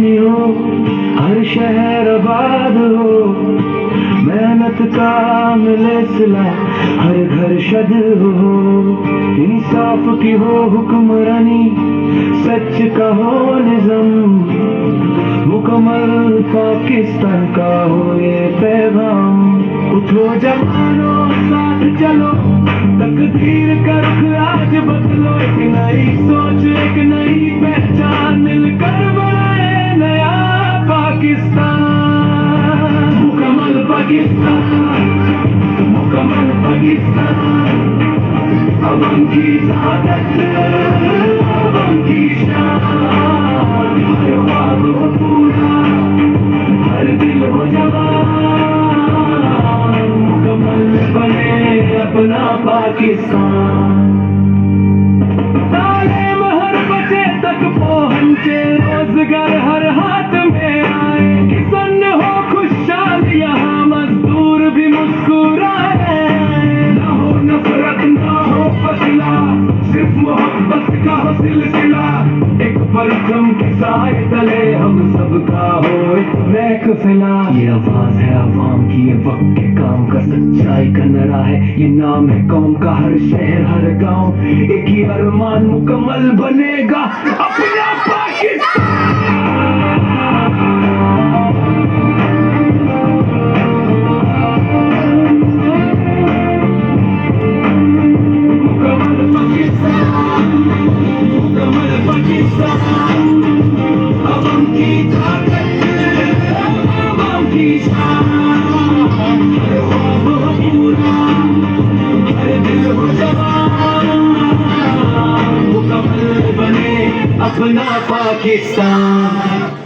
चैन हो, हर शहर आबाद हो, मेहनत का मिले सिला, हर घर शद हो, इंसाफ की हो हुक्मरानी, सच का हो निज़ाम, मुकम्मल पाकिस्तान का हो ये पैगाम। उठो जवानों साथ चलो, तकदीर का रुख आज बदलो, एक नई सोच एक नई पहचान, मिलकर बनाए नया पाकिस्तान। मुकम्मल पाकिस्तान, मुकम्मल पाकिस्तान, अवाम की सआदत, अवाम की शान, हर ख्वाब हो पूरा, हर दिल हो जवान, मुकम्मल बने अपना पाकिस्तान। तालीम हर बच्चे तक पहुंचे, रोजगार हर हाथ में आए, किसान हो खुशहाल यहाँ मजदूर भी मुस्कुराए, ना हो नफरत ना हो फसला, सिर्फ मोहब्बत का हो सिलसिला, एक परचम के साए तले हम सबका हो एक महफिला। ये आवाज है अवाम की, ये वक्त के काम का सच्चाई का नारा है, ये नाम है कौम का, हर शहर हर गांव एक ही अरमान, मुकम्मल बनेगा अपना पाकिस्तान। मुकम्मल पाकिस्तान, मुकम्मल पाकिस्तान, अवाम की ताकत, अवाम की शान, हर ख्वाब हो पूरा, हर दिल हो जवान, मुकम्मल बने अपना पाकिस्तान।